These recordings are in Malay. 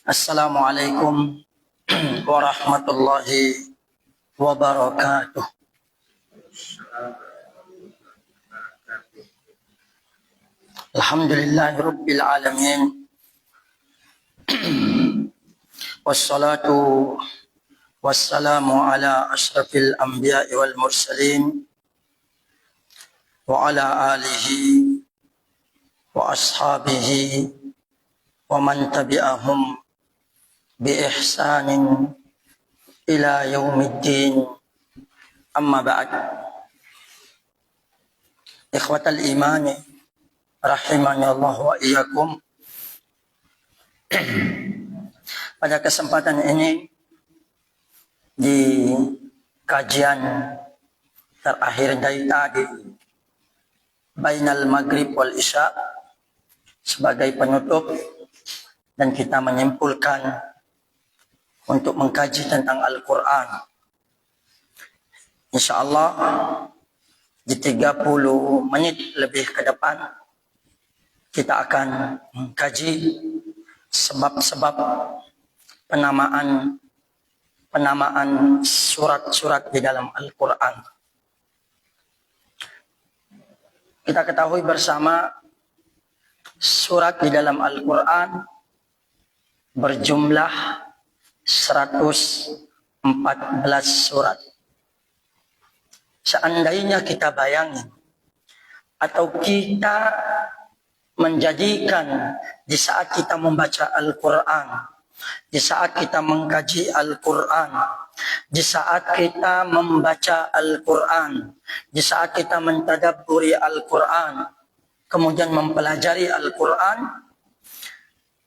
Assalamualaikum warahmatullahi wabarakatuh. Alhamdulillahi rabbil alamin. Wassalatu wassalamu ala asyrafil anbiya'i wal mursalin wa ala alihi wa ashabihi wa man tabi'ahum bi ihsanin ila yaumiddin. Amma ba'd. Ikhwatal imani rahimani Allah wa iyyakum. Pada kesempatan ini, di kajian terakhir dari tadi, Bainal Maghrib wal Isya, sebagai penutup, dan kita menyimpulkan untuk mengkaji tentang Al-Quran. InsyaAllah di 30 menit lebih ke depan kita akan mengkaji sebab-sebab penamaan surat-surat di dalam Al-Quran. Kita ketahui bersama, surat di dalam Al-Quran berjumlah 114 surat. Seandainya kita bayangin atau kita menjadikan di saat kita membaca Al-Quran, di saat kita mengkaji Al-Quran, di saat kita membaca Al-Quran, di saat kita mentadabburi Al-Quran, kemudian mempelajari Al-Quran,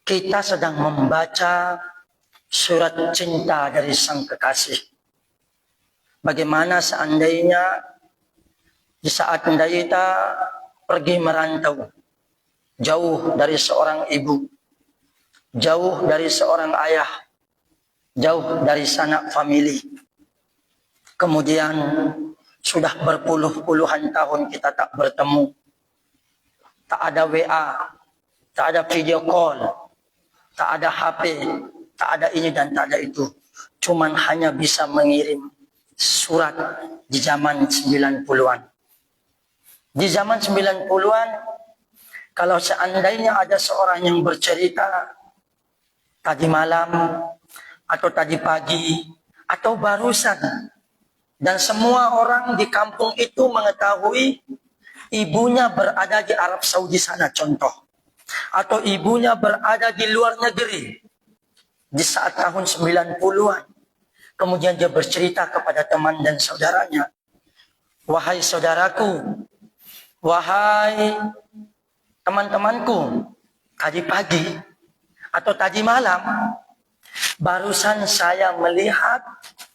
kita sedang membaca surat cinta dari sang kekasih. Bagaimana seandainya di saat kita pergi merantau, jauh dari seorang ibu, jauh dari seorang ayah, jauh dari sanak famili, kemudian sudah berpuluh-puluhan tahun kita tak bertemu, tak ada WA, tak ada video call, tak ada HP, tak ada ini dan tak ada itu. Cuman hanya bisa mengirim surat di zaman 90-an. Di zaman 90-an, kalau seandainya ada seorang yang bercerita tadi malam, atau tadi pagi, atau barusan, dan semua orang di kampung itu mengetahui ibunya berada di Arab Saudi sana, contoh, atau ibunya berada di luar negeri di saat tahun 90-an. Kemudian dia bercerita kepada teman dan saudaranya, "Wahai saudaraku, wahai teman-temanku, tadi pagi atau tadi malam barusan saya melihat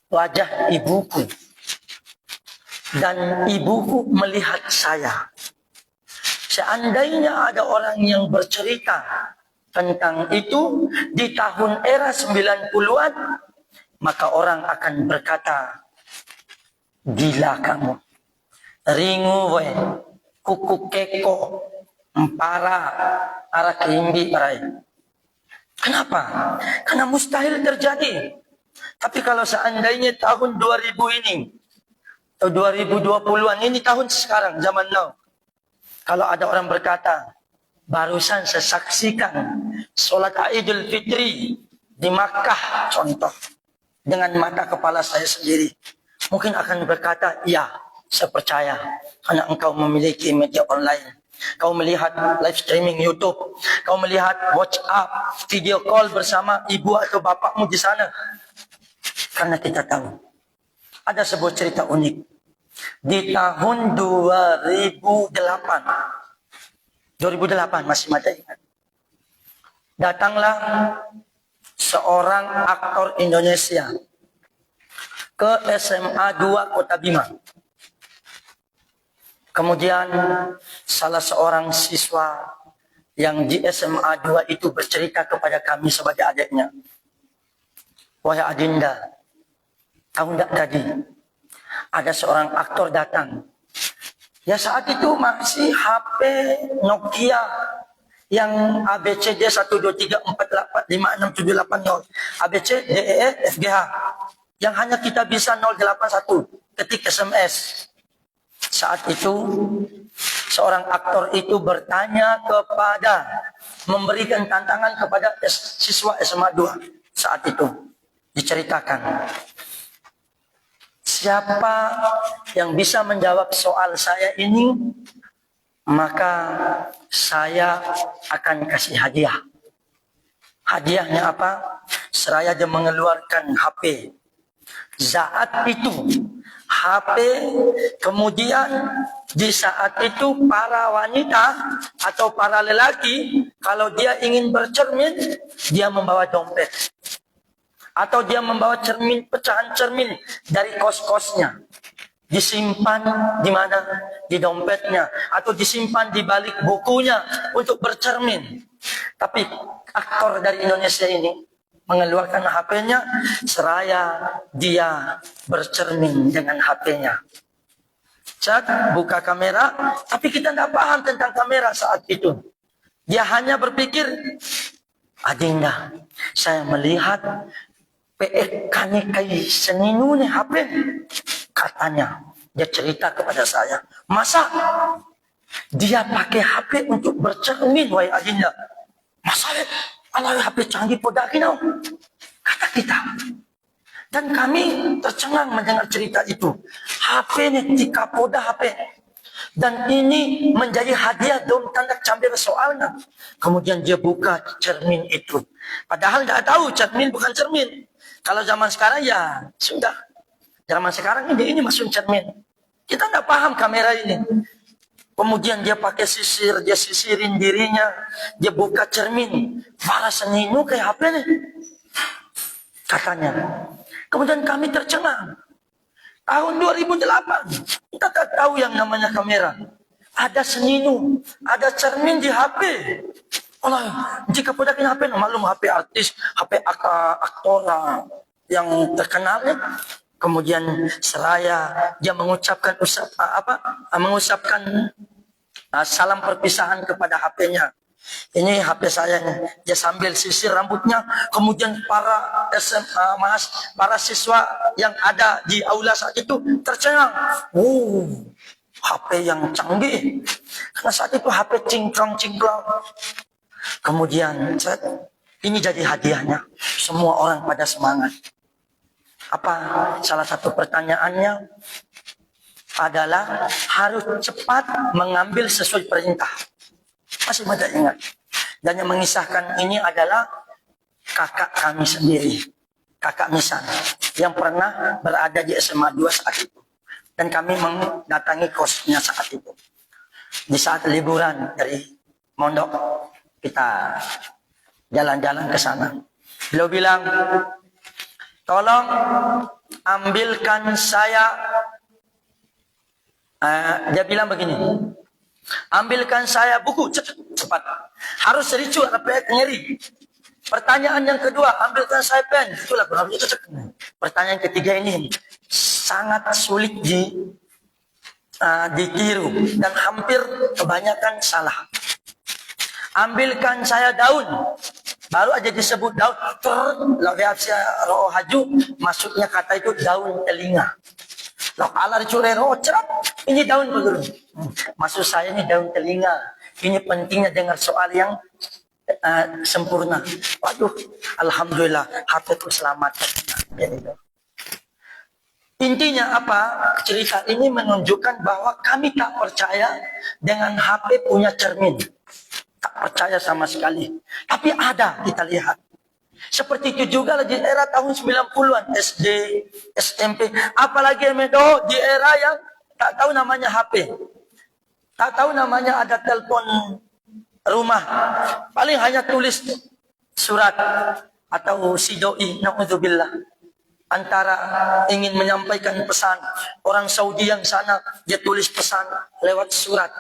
wajah ibuku dan ibuku melihat saya." Seandainya ada orang yang bercerita tentang itu di tahun era 90-an, maka orang akan berkata, "Gila kamu. Ringu we, kuku keko, empara, ara keimbi parai." Kenapa? Karena mustahil terjadi. Tapi kalau seandainya tahun 2000 ini, atau 2020-an ini, tahun sekarang, zaman now, kalau ada orang berkata, "Barusan saya saksikan sholat Idul Fitri di Makkah," contoh, "dengan mata kepala saya sendiri," mungkin akan berkata, "Ya, saya percaya, karena engkau memiliki media online. Kau melihat live streaming YouTube, kau melihat WhatsApp, video call bersama ibu atau bapakmu di sana." Karena kita tahu, ada sebuah cerita unik. Di tahun 2008 masih mata ingat, datanglah seorang aktor Indonesia ke SMA 2 Kota Bima. Kemudian salah seorang siswa yang di SMA 2 itu bercerita kepada kami sebagai adiknya, "Wahai Adinda, tahu enggak tadi ada seorang aktor datang. Ya saat itu masih HP Nokia yang ABCD 1 2 3 4 8 5 6 7 8 0 ABC DEE FGH yang hanya kita bisa 081 ketik SMS. Saat itu seorang aktor itu bertanya kepada, memberikan tantangan kepada siswa SMA 2 saat itu. Diceritakan, siapa yang bisa menjawab soal saya ini, maka saya akan kasih hadiah. Hadiahnya apa? Seraya dia mengeluarkan HP. Saat itu HP, kemudian di saat itu para wanita atau para lelaki, kalau dia ingin bercermin, dia membawa dompet. Atau dia membawa cermin, pecahan cermin dari kos-kosnya. Disimpan di mana? Di dompetnya. Atau disimpan di balik bukunya untuk bercermin. Tapi aktor dari Indonesia ini mengeluarkan HP-nya seraya dia bercermin dengan HP-nya. Cak, buka kamera, tapi kita tidak paham tentang kamera saat itu. Dia hanya berpikir, Adinda, saya melihat PE kani kai seninu nih HP. Katanya, dia cerita kepada saya, masa dia pakai HP untuk bercermin, wahai Adinda? Masa ala HP canggih podakinau, kata kita. Dan kami tercengang mendengar cerita itu. HP ini tika poda HP. Dan ini menjadi hadiah dalam tanda cambil soalnya. Kemudian dia buka cermin itu. Padahal tidak tahu cermin bukan cermin. Kalau zaman sekarang ya sudah. Zaman sekarang ini masuk cermin. Kita tidak paham kamera ini. Kemudian dia pakai sisir, dia sisirin dirinya, dia buka cermin. Para seninu kayak HP nih, katanya. Kemudian kami tercengang. Tahun 2008, kita tak tahu yang namanya kamera. Ada seninu, ada cermin di HP. Allah, jika podakin HP, maklum HP artis, HP aktor yang terkenal ya. Kemudian seraya dia mengucapkan salam perpisahan kepada HP-nya. Ini HP saya nih. Dia sambil sisir rambutnya. Kemudian para para siswa yang ada di aula saat itu tercengang. HP yang canggih. Karena saat itu HP cingkrong-cingkrong. Kemudian ini jadi hadiahnya. Semua orang pada semangat. Apa salah satu pertanyaannya adalah harus cepat mengambil sesuai perintah. Masih pada ingat. Dan yang mengisahkan ini adalah kakak kami sendiri, kakak Misan, yang pernah berada di SMA 2 saat itu. Dan kami mendatangi kosnya saat itu. Di saat liburan dari Mondok, kita jalan-jalan ke sana. Beliau bilang, tolong ambilkan saya. Dia bilang begini, ambilkan saya buku cepat. Harus ricu, ada ngeri. Pertanyaan yang kedua, ambilkan saya pen. Itulah kurang lebih cocok. Pertanyaan ketiga ini sangat sulit ditiru dan hampir kebanyakan salah. Ambilkan saya daun. Baru aja disebut daun, roh haju, masuknya kata itu daun telinga. Loh, ala dicurero, ini daun begini. Maksud saya ini daun telinga. Ini pentingnya dengar soal yang sempurna. Waduh, alhamdulillah, hatiku selamat. Intinya apa? Cerita ini menunjukkan bahwa kami tak percaya dengan HP punya cermin. Tak percaya sama sekali. Tapi ada, kita lihat. Seperti itu juga di era tahun 90-an, SD, SMP. Apalagi Medo di era yang tak tahu namanya HP. Tak tahu namanya ada telepon rumah. Paling hanya tulis surat atau sidoi, na'udzubillah. Antara ingin menyampaikan pesan. Orang Saudi yang sana, dia tulis pesan lewat surat.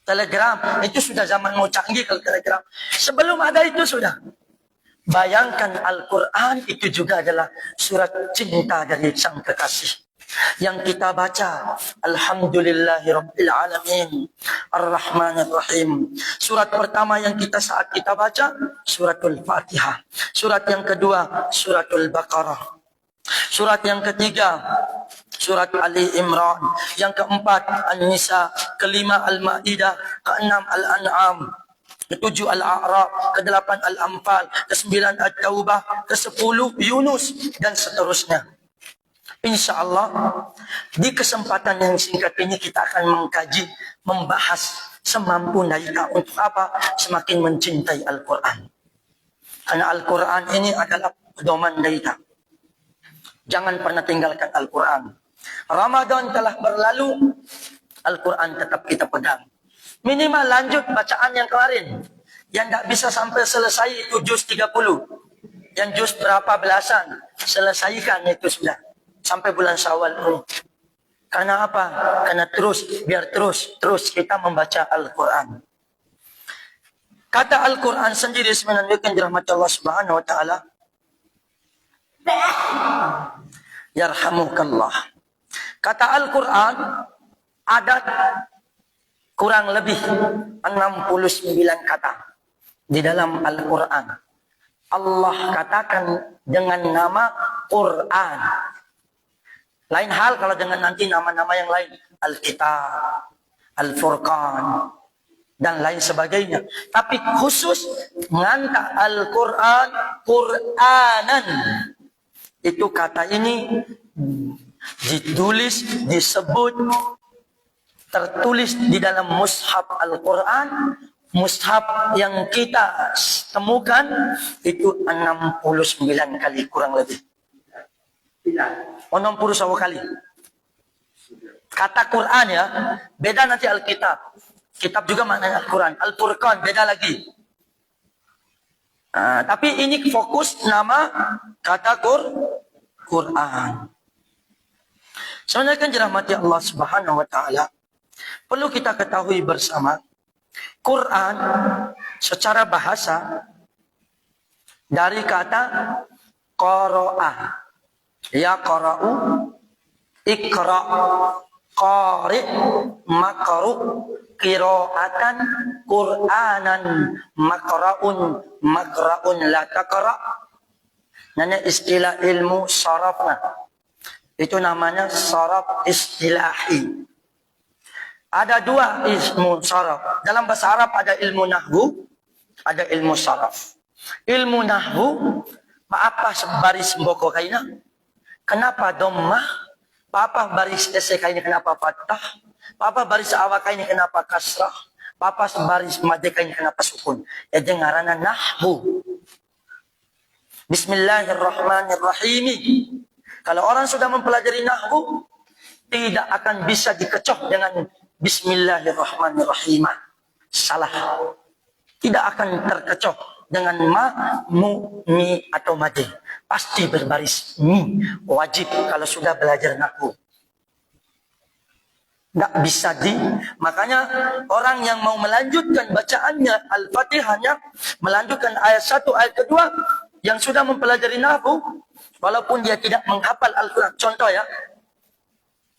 Telegram, itu sudah zaman mau canggih kalau telegram. Sebelum ada itu sudah. Bayangkan Al-Quran itu juga adalah surat cinta dari sang kekasih. Yang kita baca, Alhamdulillahirabbil alamin, Ar-Rahmanir Rahim. Surat pertama yang saat kita baca, suratul Fatihah. Surat yang kedua, suratul Baqarah. Surat yang ketiga, surat Ali Imran. Yang keempat, An-Nisa. Kelima, Al-Ma'idah. Keenam, Al-An'am. Ketujuh, Al-A'raf. Kedelapan, Al-Anfal. Kesembilan, At-Taubah. Kesepuluh, Yunus. Dan seterusnya. InsyaAllah, di kesempatan yang singkat ini kita akan mengkaji, membahas semampu kita untuk apa? Semakin mencintai Al-Quran. Karena Al-Quran ini adalah pedoman kita. Jangan pernah tinggalkan Al-Quran. Ramadan telah berlalu, Al-Quran tetap kita pegang. Minimal lanjut bacaan yang kemarin. Yang tak bisa sampai selesai itu juz 30. Yang juz berapa belasan, selesaikan itu sudah. Sampai bulan Syawal ini. Karena apa? Karena biar terus kita membaca Al-Quran. Kata Al-Quran sendiri menunjukkan rahmat Allah Subhanahu wa taala. Yarhamukallah. Kata Al-Quran ada kurang lebih 69 kata di dalam Al-Quran. Allah katakan dengan nama Quran. Lain hal kalau dengan nanti nama-nama yang lain. Al-Kitab, Al-Furqan, dan lain sebagainya. Tapi khusus mengangkat Al-Quran, Quranan. Itu kata ini ditulis, disebut, tertulis di dalam mushaf Al-Quran. Mushaf yang kita temukan itu 69 kali kurang lebih. 60 kali. Kata Quran ya, beda nanti Alkitab. Kitab juga maknanya Al-Quran. Al-Furqan beda lagi. Tapi ini fokus nama kata Quran. Sebenarnya kan dirahmati Allah Subhanahu wa taala. Perlu kita ketahui bersama, Quran secara bahasa dari kata qara'ah. Ya qara'u, ikra, qari, makru, qira'atan, Qur'anan, makra'un la taqra'. Namanya istilah ilmu sarafna. Itu namanya saraf istilahi. Ada dua ilmu saraf. Dalam bahasa Arab ada ilmu nahwu, ada ilmu saraf. Ilmu nahwu, apa sebaris mboko kaina? Kenapa dhammah? Apa baris SK ini kenapa fathah? Apa baris awak ini kenapa kasrah? Apa baris madeka ini kenapa sukun? Ya dengarana nahwu. Bismillahirrahmanirrahim. Kalau orang sudah mempelajari nahwu, tidak akan bisa dikecoh dengan Bismillahirrahmanirrahim. Salah. Tidak akan terkecoh dengan ma, mu, mi, atau madi. Pasti berbaris mi. Wajib kalau sudah belajar nahwu. Tidak bisa makanya orang yang mau melanjutkan bacaannya, Al-Fatihahnya, melanjutkan ayat 1, ayat kedua, yang sudah mempelajari nahwu, walaupun dia tidak menghafal Al-Quran. Contoh ya,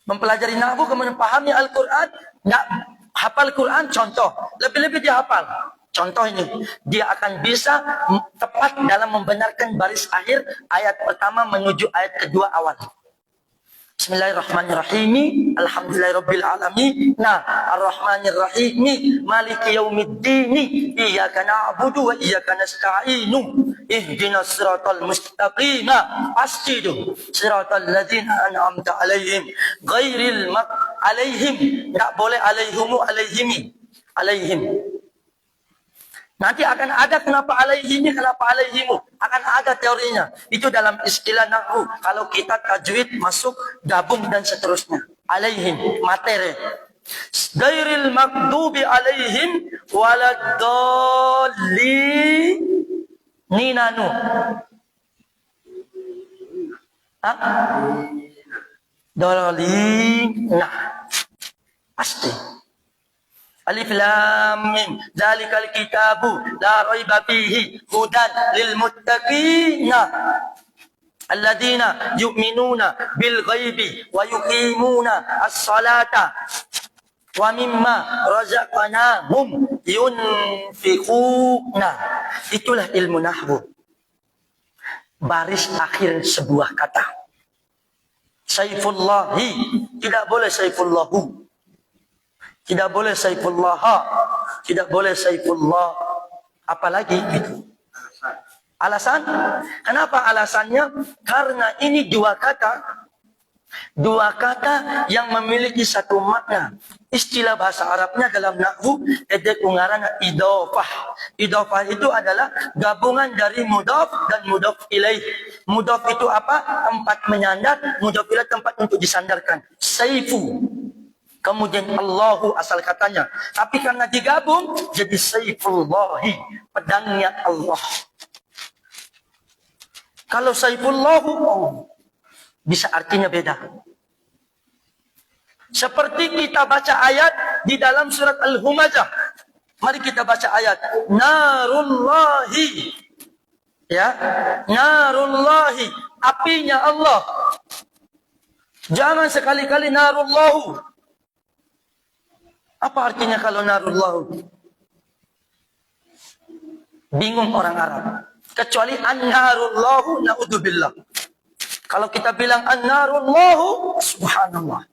mempelajari nahwu kemudian pahami Al-Quran, tidak hafal Quran, contoh. Lebih-lebih dia hafal. Contoh ini, dia akan bisa tepat dalam membenarkan baris akhir ayat pertama menuju ayat kedua awal. Bismillahirrahmanirrahim. Alhamdulillahirabbil alamin. Nah, Ar-Rahmanir-Rahim, Maliki yaumiddin. Iyyaka na'budu wa iyyaka nasta'in. Ihdinas siratal mustaqim. Pasti itu. Siratal ladzina an'amta 'alaihim ghairil alaihim. Enggak boleh alaihumu alaihimi. Alaihim. Nanti akan ada kenapa alaihimi, kenapa alaihimu. Akan ada teorinya. Itu dalam istilah nahwu. Kalau kita tajwid masuk, gabung dan seterusnya. Alaihim, materi. Dairil maghdubi alaihim waladdallin. Ninanu. Dolin. Nah, pasti. Alif lam mim zalikal kitabu la raiba fihi hudan lil muttaqin. Alladzina yu'minuna bil ghaibi wa yuqimuna as-salata wa mimma razaqnahum yunfiquna. Itulah ilmu nahwu. Baris akhir sebuah kata. Saifullahi, tidak boleh saifullahu. Tidak boleh saifullaha, tidak boleh saifullah. Apalagi itu. Alasan? Kenapa alasannya? Karena ini dua kata yang memiliki satu makna. Istilah bahasa Arabnya dalam nahwu edek ungaran idhofah. Idhofah itu adalah gabungan dari mudhaf dan mudhaf ilaih. Mudhaf itu apa? Tempat menyandar, mudhaf ilaih tempat untuk disandarkan. Saifu. Kemudian Allahu asal katanya. Tapi karena digabung jadi Saifullahi, pedangnya Allah. Kalau Saifullahu, bisa artinya beda. Seperti kita baca ayat di dalam surat Al-Humazah. Mari kita baca ayat. Narullahi. Ya, narullahi. Apinya Allah. Jangan sekali-kali narullahu. Apa artinya kalau narullahu? Bingung orang Arab. Kecuali an-narullahu na'udzubillah. Kalau kita bilang an-narullahu, subhanallah.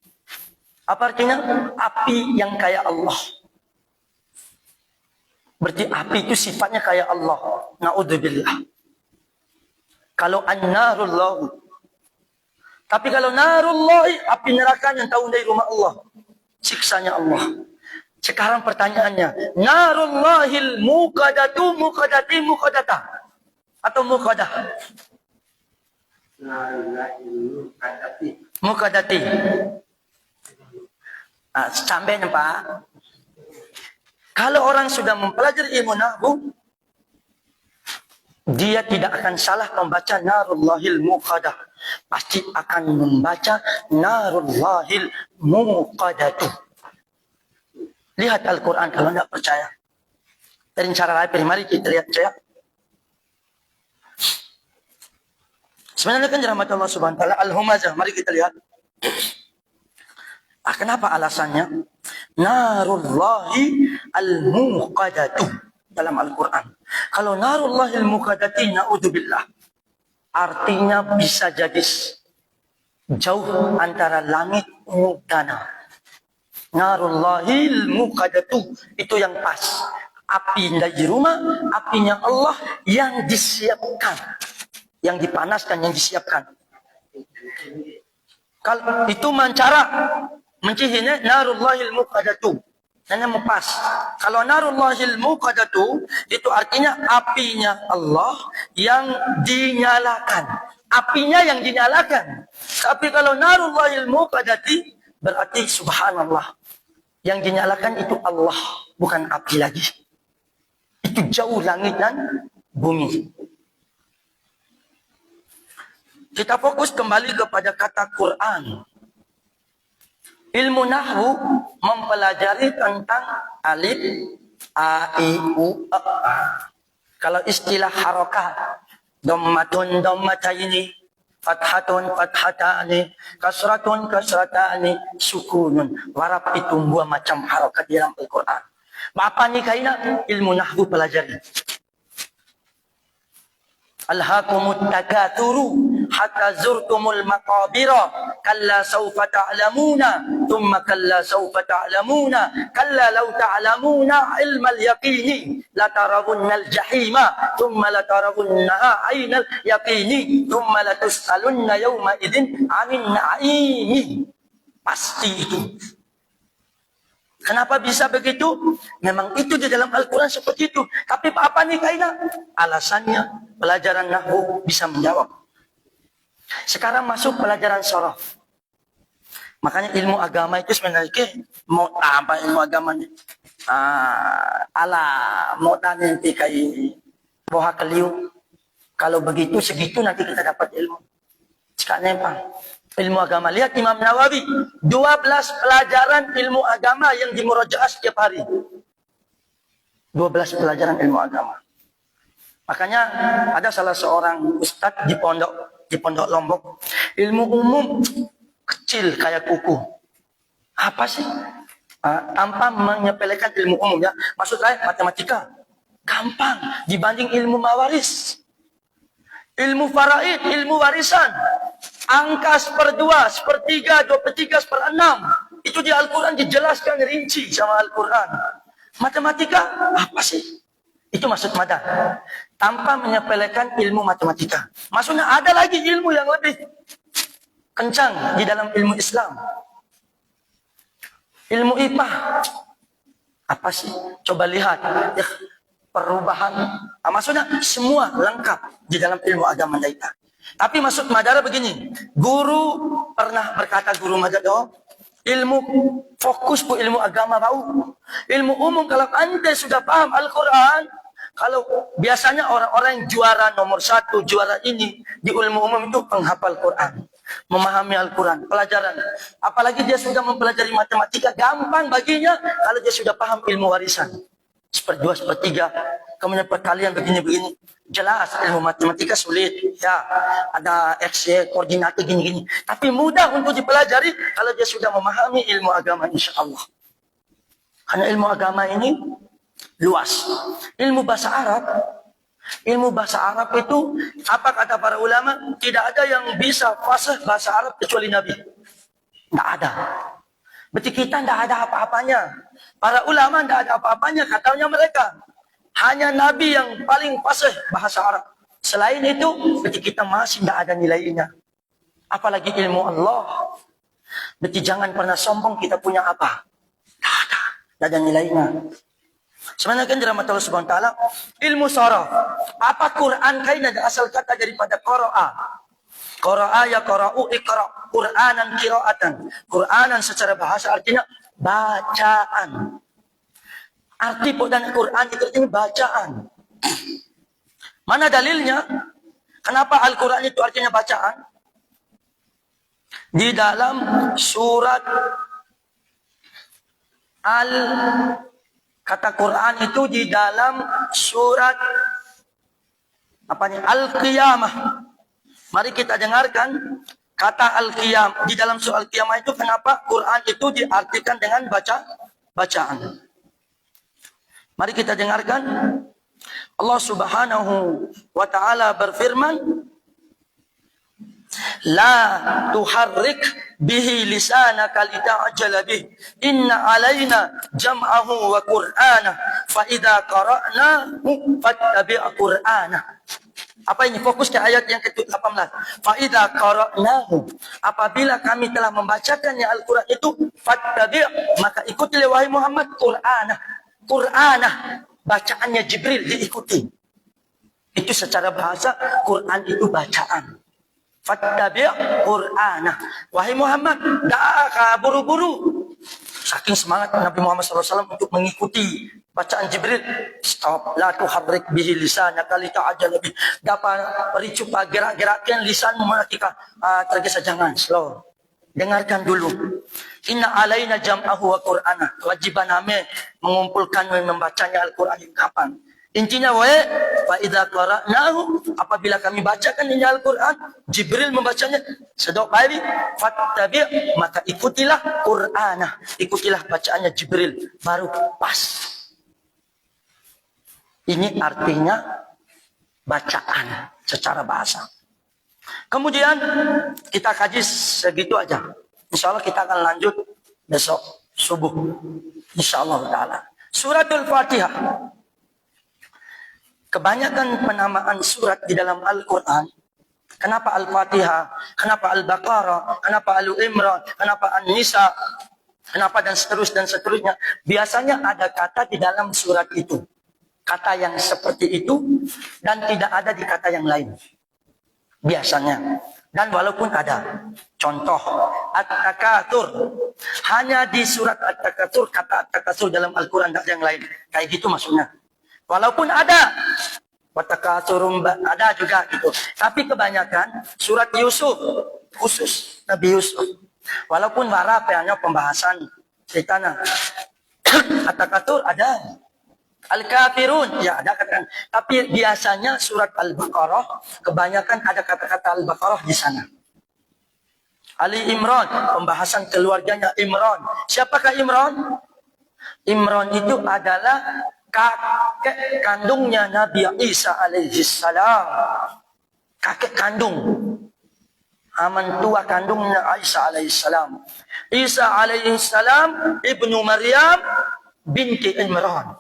Apa artinya? Api yang kayak Allah. Berarti api itu sifatnya kayak Allah. Na'udzubillah. Kalau an-narullahu. Tapi kalau narullahi, api neraka yang tahu dari rumah Allah. Siksanya Allah. Sekarang pertanyaannya. Narullahil muqadatu muqadati muqadata. Atau muqadah? Muqadati. Sampainya Pak. Kalau orang sudah mempelajari ilmu nahwu, dia tidak akan salah membaca narullahil muqadah. Pasti akan membaca narullahil muqadatu. Lihat Al-Quran kalau tidak percaya. Dari cara lain, mari kita lihat saya. Sebenarnya kan rahmat Allah subhanahu wa ta'ala Al-Humazah. Mari kita lihat. Kenapa alasannya? Narullahi al-muqadatu dalam Al-Quran. Kalau narullahi al-muqadati na'udzubillah. Artinya bisa jadi jauh antara langit udana. Narullahi al-muqadatu. Itu yang pas. Api dari rumah, apinya Allah yang disiapkan. Yang dipanaskan, yang disiapkan. Kalau itu mancara mencihinya narullahil muqadatu. Hanya mempas. Kalau narullahil muqadatu itu artinya apinya Allah yang dinyalakan. Apinya yang dinyalakan. Tapi kalau narullahil muqadati berarti subhanallah. Yang dinyalakan itu Allah, bukan api lagi. Itu jauh langit dan bumi. Kita fokus kembali kepada kata Quran. Ilmu nahwu mempelajari tentang alif, a, i, u, a. Kalau istilah harokat, dhammatun dhammataini, fathatun fathatani, kasratun kasratani, sukunun. Warab itu dua macam harokat di dalam Al-Quran. Apa nih kaina? Ilmu nahwu pelajari. Alhaakumut takatsuru hatta zurtumul maqabira kalla sawfa ta'lamuna thumma kalla sawfa ta'lamuna kalla law ta'lamuna ilmal yaqini la tarawunnal jahima thumma la tarawunnaha aynal yaqini thumma la tus'alunna yawma idzin 'anil na'imi. Pasti itu. Kenapa bisa begitu? Memang itu di dalam Al-Quran seperti itu. Tapi apa nih kaina? Alasannya pelajaran nahwu bisa menjawab. Sekarang masuk pelajaran sorof. Makanya ilmu agama itu sebenarnya mau apa ilmu agamanya? Mau tanya nanti kayak boha keliu. Kalau begitu segitu nanti kita dapat ilmu. Sekarang Pak. Ilmu agama. Lihat Imam Nawawi. 12 pelajaran ilmu agama yang dimurajaah setiap hari. 12 pelajaran ilmu agama. Makanya ada salah seorang ustadz di pondok. di Pondok Lombok. Ilmu umum kecil kayak kuku. Apa sih? Tanpa menyepelekan ilmu umum ya. Maksud saya matematika gampang dibanding ilmu mawaris. Ilmu faraid, ilmu warisan. Angka 1/2, 1/3, 2/3, 1/6. Itu di Al-Quran dijelaskan rinci sama Al-Quran. Matematika apa sih? Itu maksud madah. Tanpa menyepelekan ilmu matematika. Maksudnya ada lagi ilmu yang lebih kencang di dalam ilmu Islam. Ilmu IPA. Apa sih? Coba lihat. Ya, perubahan. Maksudnya semua lengkap di dalam ilmu agama kita. Tapi maksud Madara begini. Guru pernah berkata, guru Madara, ilmu fokus bu ilmu agama bau. Ilmu umum kalau anda sudah paham Al-Quran, kalau biasanya orang-orang yang juara nomor 1, juara ini di ilmu umum itu penghafal Quran, memahami Al-Quran, pelajaran. Apalagi dia sudah mempelajari matematika, gampang baginya kalau dia sudah paham ilmu warisan. 1/2, 1/3, kemudian perkalian begini-begini. Jelas ilmu matematika sulit. Ya, ada X, Y, koordinat gini-gini. Tapi mudah untuk dipelajari kalau dia sudah memahami ilmu agama insya Allah. Karena ilmu agama ini luas. Ilmu bahasa Arab itu, apa kata para ulama? Tidak ada yang bisa fasih bahasa Arab kecuali Nabi. Tidak ada. Berarti kita tidak ada apa-apanya. Para ulama tidak ada apa-apanya, katanya mereka. Hanya Nabi yang paling fasih bahasa Arab. Selain itu, berarti kita masih tidak ada nilainya. Apalagi ilmu Allah. Berarti jangan pernah sombong kita punya apa. Tidak ada nilainya. Sebenarnya kan dirahmati Allah Subhanahu wa taala, ilmu sharaf. Apa Quran kain ada asal kata daripada qara'a. Qara'a ya qara'u iqra, Qur'anan qira'atan. Qur'anan secara bahasa artinya bacaan. Arti dan Quran itu artinya bacaan. Mana dalilnya? Kenapa Al-Quran itu artinya bacaan? Di dalam surat kata Quran itu di dalam surat Al-Qiyamah. Mari kita dengarkan kata Al-Qiyamah. Di dalam surat Al-Qiyamah itu kenapa Quran itu diartikan dengan bacaan. Mari kita dengarkan. Allah Subhanahu wa taala berfirman, "La tuharrik bihi lisanaka lita'jala bih. Inna 'alaina jam'ahu wa Qur'ana, fa idza qara'nahu fattabi' Qur'ana." Apa ini? Fokus ke ayat yang ke-18. Fa idza qara'nahu, apabila kami telah membacakannya Al-Qur'an itu, fattabi', maka ikutilah wahai Muhammad Qur'ana. Qur'ana, bacaannya Jibril, diikuti. Itu secara bahasa Quran itu bacaan. Fattabi' Qur'ana. Wahai Muhammad, dah buru-buru. Saking semangat Nabi Muhammad SAW untuk mengikuti bacaan Jibril. Stop. La tuharrik bihi lisanaka lita'jala bih. Dapat ricu gerak-gerakkan lisanmu ketika tergesa, jangan, slow. Dengarkan dulu. Inna alaina jam'ahu wa Qur'ana. Kewajiban kami mengumpulkan dan membacanya Al-Quran kapan? Intinya fa idza qara'nahu, apabila kami bacakan ini Al-Quran, Jibril membacanya sedok kali, fattabi', maka ikutilah Qur'ana, ikutilah bacaannya Jibril, baru pas. Ini artinya bacaan secara bahasa. Kemudian kita kaji segitu aja. Insya Allah kita akan lanjut besok subuh. Insya Allah ta'ala. Suratul Fatihah. Kebanyakan penamaan surat di dalam Al-Quran. Kenapa Al-Fatihah? Kenapa Al-Baqarah? Kenapa Al-Imran? Kenapa An-Nisa? Kenapa dan seterusnya. Biasanya ada kata di dalam surat itu. Kata yang seperti itu dan tidak ada di kata yang lain. Biasanya. Dan walaupun ada. Contoh. At-Takatsur. Hanya di surat At-Takatsur. Kata At-Takatsur dalam Al-Quran dan yang lain. Kayak gitu maksudnya. Walaupun ada. At-Takatsurum ada juga gitu. Tapi kebanyakan surat Yusuf. Khusus Nabi Yusuf. Walaupun warap hanya pembahasan ceritanya. At-Takatsur ada. Al-Kafirun, ya ada kata. Tapi biasanya surat Al-Baqarah kebanyakan ada kata-kata Al-Baqarah di sana. Ali Imran, pembahasan keluarganya Imran. Siapakah Imran? Imran itu adalah kakek kandungnya Nabi Isa alaihi salam. Kakek kandung. Aman tua kandungnya Isa alaihi salam. Isa alaihi salam ibnu Maryam binti Imran.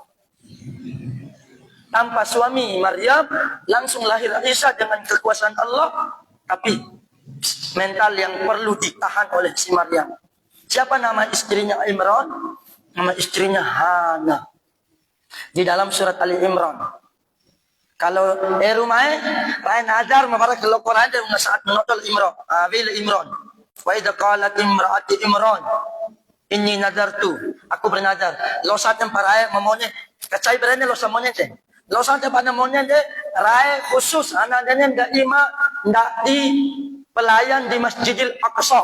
Tanpa suami Maryam langsung lahir Isa dengan kekuasaan Allah, tapi mental yang perlu ditahan oleh si Maryam. Siapa nama istrinya Imran? Nama istrinya Hana. Di dalam surat Ali Imran. Kalau rumai Rai nazar mabarak kalau Quran dia saat menotol Imran. Bil Imran. Wa idza qalat imraati Imran inni nadartu, aku bernazar. Lo saat yang para memonya kacai berani lo semuanya teh. Lo saat yang pada monya deh Rai khusus anaknya enggak enggak di pelayan di Masjidil Aqsa.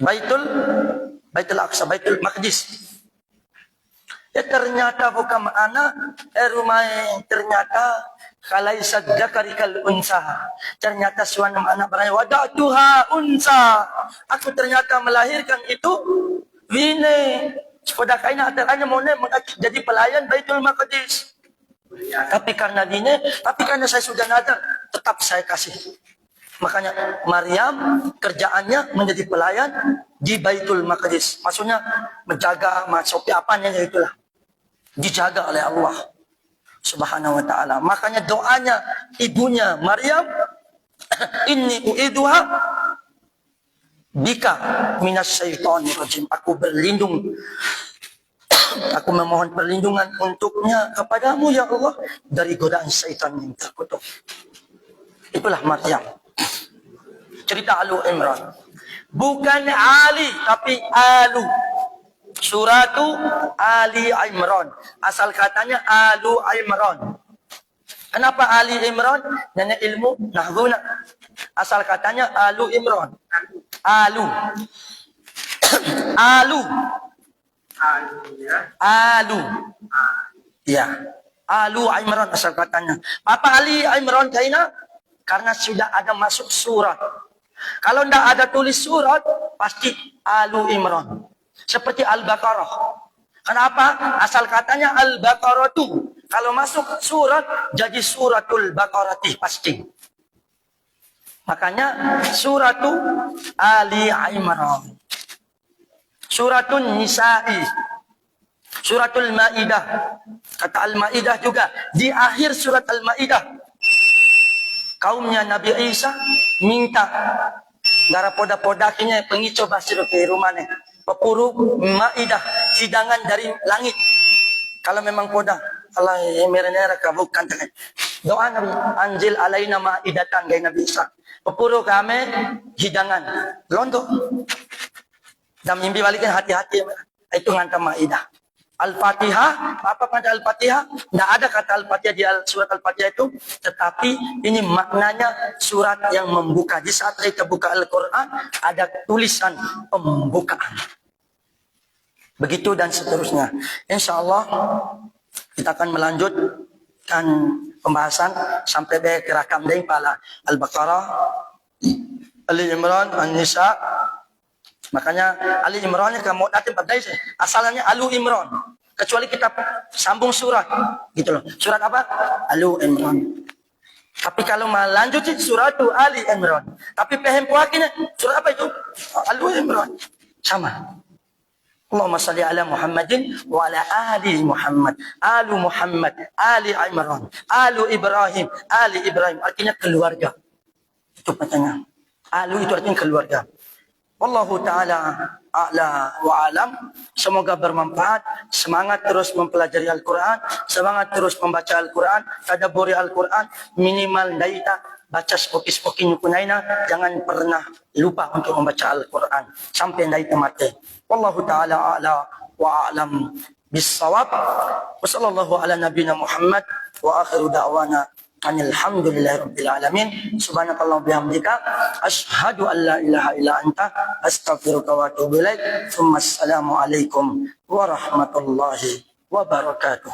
Baitul Aqsa, Baitul Maqdis. Ya ternyata bukan anak rumah ternyata khalaisad dzakari kal unsa. Ternyata suami anak berani wada'tuha unsa. Aku ternyata melahirkan itu wine pada kaina ataranya mone jadi pelayan Baitul Maqdis. Tapi karena saya sudah nazar, tetap saya kasih. Makanya Maryam kerjaannya menjadi pelayan di Baitul Maqdis. Maksudnya menjaga sopi apanya itulah. Dijaga oleh Allah Subhanahu wa taala. Makanya doanya ibunya Maryam, inni uiduha bika minas syaitonir rajim. Aku berlindung, aku memohon perlindungan untuknya kepadamu ya Allah dari godaan syaitan yang terkutuk. Itulah Maryam. Cerita Alu Imran. Bukan Ali, tapi Alu. Suratu Ali Imran. Asal katanya Alu Imran. Kenapa Ali Imran? Nanya ilmu nahwu. Asal katanya Alu Imran. Alu. Alu. Alu. Ya. Alu Imran asal katanya. Apa Ali Imran kaina? Karena sudah ada masuk surat. Kalau tidak ada tulis surat, pasti Alu Imran. Seperti Al-Baqarah. Kenapa? Asal katanya Al-Baqarah itu. Kalau masuk surat, jadi suratul Baqarati pasti. Makanya suratu Ali Imran. Suratun Nisa'i. Suratul Ma'idah. Kata Al-Ma'idah juga. Di akhir surat Al-Ma'idah. Kaumnya Nabi Isa minta gara poda-podakinya pengico basir ke rumahnya pepuru Maidah hidangan dari langit. Kalau memang poda Allah emerena kabukan doa Nabi anjil alaina maidatan gay Nabi Isa pepuru kami hidangan londo dan mimpi balikin hati-hati itu nganta Maidah. Al-Fatihah, apa pada Al-Fatihah? Tidak ada kata Al-Fatihah di surat Al-Fatihah itu, tetapi ini maknanya surat yang membuka. Di saat kita buka Al-Quran, ada tulisan pembukaan. Begitu dan seterusnya. Insya Allah, kita akan melanjutkan pembahasan sampai berakam dari pala Al-Baqarah, Ali Imran, An-Nisa. Makanya Ali Imran kamu datang pada asalnya Alu Imran. Kecuali kita sambung surat gitu loh. Surat apa? Alu Imran. Tapi kalau melanjut surat itu Ali Imran. Tapi paham puakinya surat apa itu? Alu Imran. Sama. Allahumma salli ala Muhammadin wa ala ali Muhammad. Alu Muhammad, Ali Imran, Alu Ibrahim, Ali Ibrahim. Artinya keluarga. Itu katanya. Alu itu artinya keluarga. Wallahu ta'ala a'la wa alam. Semoga bermanfaat. Semangat terus mempelajari Al-Quran. Semangat terus membaca Al-Quran. Tadabburi Al-Quran. Minimal daita. Baca spoki-spoki nyukunaina. Jangan pernah lupa untuk membaca Al-Quran. Sampai daita mati. Wallahu ta'ala a'la wa alam. Bissawab. Wa sallallahu ala nabina Muhammad. Wa akhiru da'wana. Alhamdulillahirabbil alamin. Subhanakallah bihamdika asyhadu an la ilaha illa anta astaghfiruka wa atubu ilaik. Assalamu alaikum warahmatullahi wabarakatuh.